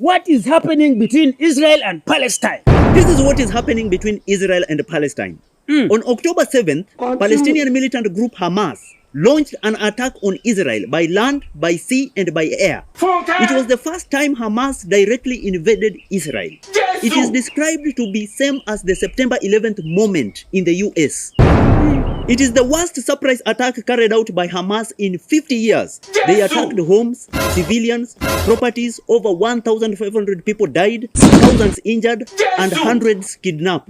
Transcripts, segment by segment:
What is happening between Israel and Palestine? This is what is happening between Israel and Palestine. On October 7th, Palestinian militant group Hamas launched an attack on Israel by land, by sea, and by air. It was the first time Hamas directly invaded Israel. It is described to be same as the September 11th moment in the US. It is the worst surprise attack carried out by Hamas in 50 years. They attacked homes, civilians, properties. Over 1,500 people died, thousands injured, and hundreds kidnapped.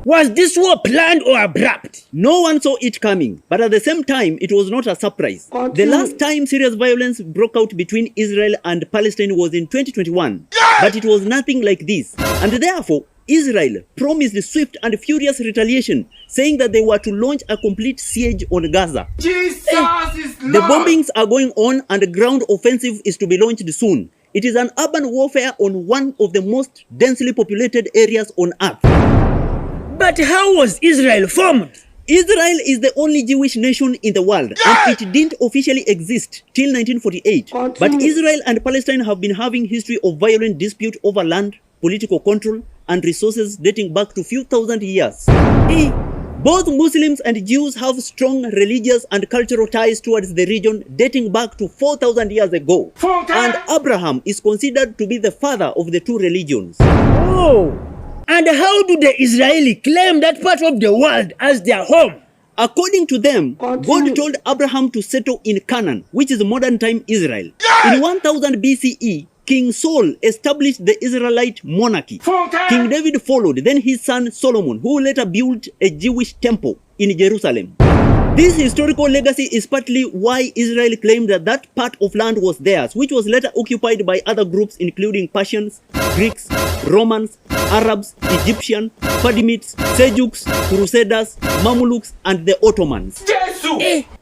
Was this war planned or abrupt? No one saw it coming, but at the same time, it was not a surprise. The last time serious violence broke out between Israel and Palestine was in 2021, but it was nothing like this. And therefore, Israel promised swift and furious retaliation, saying that they were to launch a complete siege on Gaza. Jesus is Lord. The bombings are going on and the ground offensive is to be launched soon. It is an urban warfare on one of the most densely populated areas on earth. But how was Israel formed? Israel is the only Jewish nation in the world, and it didn't officially exist till 1948. But Israel and Palestine have been having history of violent dispute over land, political control, and resources dating back to few thousand years. Both Muslims and Jews have strong religious and cultural ties towards the region dating back to 4,000 years ago. And Abraham is considered to be the father of the two religions. Oh! And how do the Israeli claim that part of the world as their home? According to them, God told Abraham to settle in Canaan, which is modern-time Israel. In 1000 BCE, King Saul established the Israelite monarchy. King David followed, then his son Solomon, who later built a Jewish temple in Jerusalem. This historical legacy is partly why Israel claimed that that part of land was theirs, which was later occupied by other groups including Persians, Greeks, Romans, Arabs, Egyptians, Fatimid, Seljuks, Crusaders, Mamluks, and the Ottomans.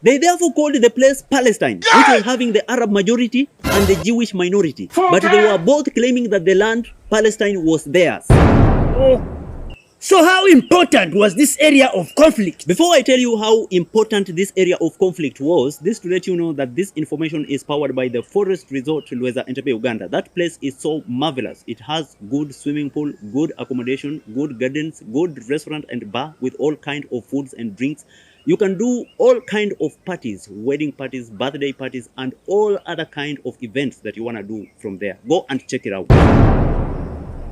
They therefore called the place Palestine, which was having the Arab majority and the Jewish minority. But they were both claiming that the land, Palestine, was theirs. So how important was this area of conflict? Before I tell you how important this area of conflict was, this to let you know that this information is powered by the Forest Resort Lweza Entebbe, Uganda. That place is so marvelous. It has good swimming pool, good accommodation, good gardens, good restaurant and bar with all kind of foods and drinks. You can do all kind of parties, wedding parties, birthday parties, and all other kind of events that you want to do from there. Go and check it out.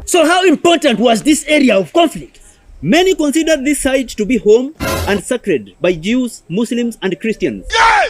So how important was this area of conflict? Many consider this site to be home and sacred by Jews, Muslims, and Christians.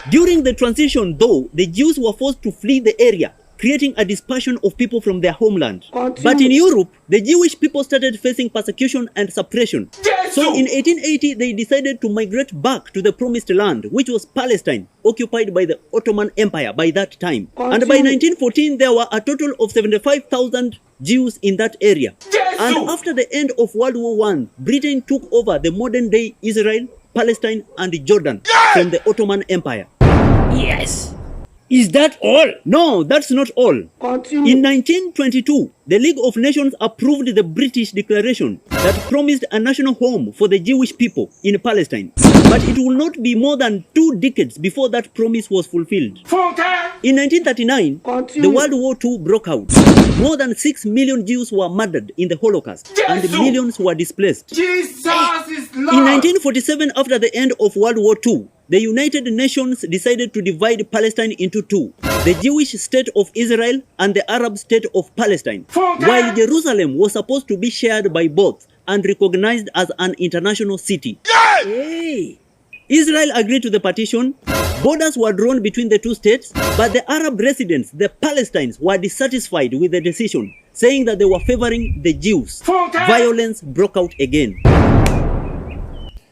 During the transition, though, the Jews were forced to flee the area, creating a dispersion of people from their homeland. But in Europe, the Jewish people started facing persecution and suppression. So in 1880, they decided to migrate back to the promised land, which was Palestine, occupied by the Ottoman Empire by that time. And by 1914, there were a total of 75,000 Jews in that area. And after the end of World War I, Britain took over the modern-day Israel, Palestine, and Jordan from the Ottoman Empire. Yes. Is that all? No, that's not all. In 1922, the League of Nations approved the British Declaration that promised a national home for the Jewish people in Palestine. But it will not be more than 2 decades before that promise was fulfilled. In 1939, the World War II broke out. More than 6 million Jews were murdered in the Holocaust, and millions were displaced. Jesus is Lord. In 1947, after the end of World War II, the United Nations decided to divide Palestine into two, the Jewish state of Israel and the Arab state of Palestine, while Jerusalem was supposed to be shared by both and recognized as an international city. Hey. Israel agreed to the partition. Borders were drawn between the two states, but the Arab residents, the Palestinians, were dissatisfied with the decision, saying that they were favoring the Jews. Violence broke out again.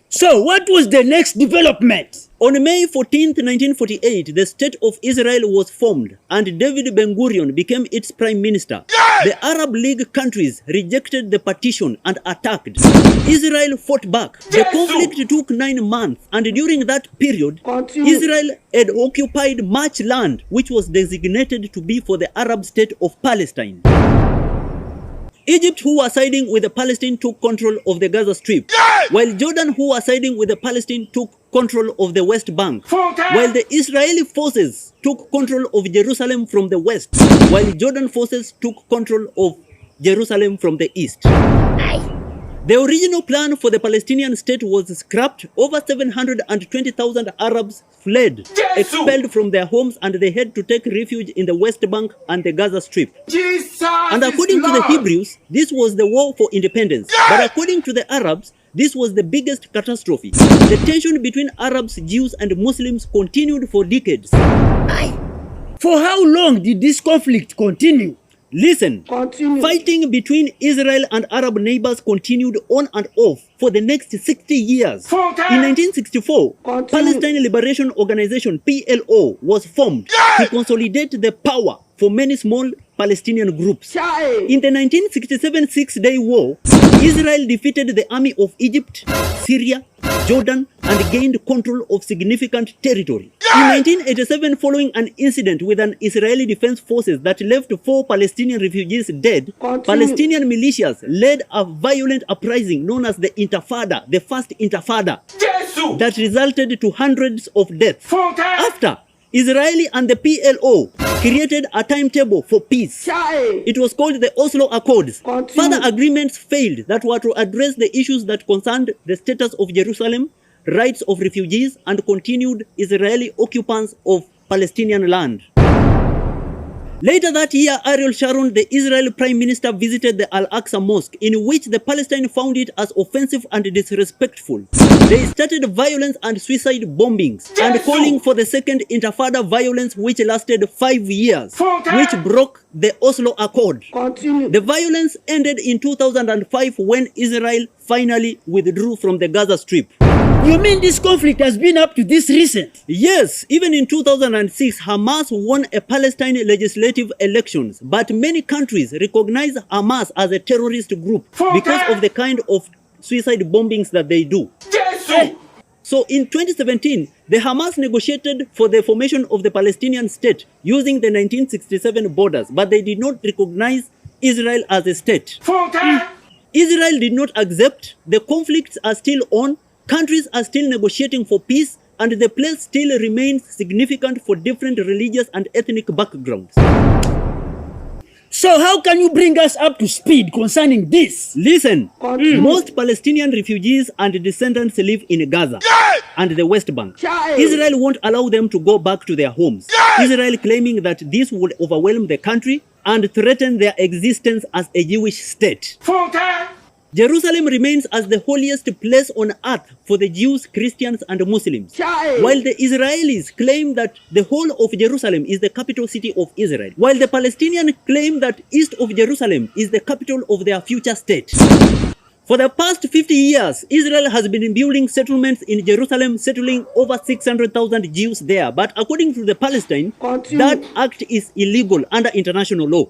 So what was the next development? On May 14, 1948, the State of Israel was formed and David Ben-Gurion became its prime minister. The Arab League countries rejected the partition and attacked. Israel fought back. The conflict took 9 months, and during that period, Israel had occupied much land which was designated to be for the Arab state of Palestine. Egypt, who were siding with the Palestine, took control of the Gaza Strip, while Jordan, who were siding with the Palestine, took control of the West Bank, while the Israeli forces took control of Jerusalem from the west, while Jordan forces took control of Jerusalem from the east. The original plan for the Palestinian state was scrapped. Over 720,000 Arabs fled, expelled from their homes, and they had to take refuge in the West Bank and the Gaza Strip. And according to the Hebrews, this was the war for independence. But according to the Arabs, this was the biggest catastrophe. The tension between Arabs, Jews, and Muslims continued for decades. For how long did this conflict continue? Listen, fighting between Israel and Arab neighbors continued on and off for the next 60 years. In 1964, Palestine Liberation Organization (PLO) was formed to consolidate the power for many small Palestinian groups. In the 1967 Six-Day War, Israel defeated the army of Egypt, Syria, Jordan, and gained control of significant territory. In 1987, following an incident with an Israeli defense forces that left 4 Palestinian refugees dead, Palestinian militias led a violent uprising known as the Intifada, the first Intifada, that resulted to hundreds of deaths. After, Israeli and the PLO created a timetable for peace. It was called the Oslo Accords. Further agreements failed that were to address the issues that concerned the status of Jerusalem, rights of refugees, and continued Israeli occupants of Palestinian land. Later that year, Ariel Sharon, the Israeli Prime Minister, visited the Al-Aqsa Mosque, in which the Palestinians found it as offensive and disrespectful. They started violence and suicide bombings, and calling for the second Intifada violence, which lasted 5 years, which broke the Oslo Accord. The violence ended in 2005 when Israel finally withdrew from the Gaza Strip. You mean this conflict has been up to this recent? Yes, even in 2006, Hamas won a Palestine legislative elections, but many countries recognize Hamas as a terrorist group because of the kind of suicide bombings that they do. So in 2017, the Hamas negotiated for the formation of the Palestinian state using the 1967 borders, but they did not recognize Israel as a state. Israel did not accept. The conflicts are still on. Countries are still negotiating for peace, and the place still remains significant for different religious and ethnic backgrounds. So how can you bring us up to speed concerning this? Listen, most Palestinian refugees and descendants live in Gaza and the West Bank. Israel won't allow them to go back to their homes. Israel claiming that this would overwhelm the country and threaten their existence as a Jewish state. Jerusalem remains as the holiest place on earth for the Jews, Christians, and Muslims, while the Israelis claim that the whole of Jerusalem is the capital city of Israel, while the Palestinians claim that east of Jerusalem is the capital of their future state. For the past 50 years, Israel has been building settlements in Jerusalem, settling over 600,000 Jews there. But according to the Palestine, that act is illegal under international law.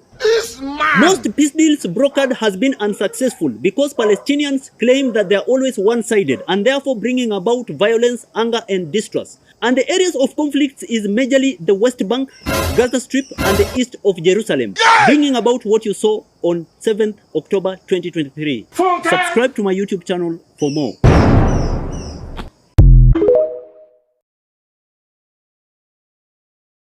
Most peace deals brokered has been unsuccessful because Palestinians claim that they are always one-sided and therefore bringing about violence, anger, and distrust. And the areas of conflicts is majorly the West Bank, Gaza Strip, and the east of Jerusalem, bringing about what you saw on 7th October 2023. Subscribe to my YouTube channel for more.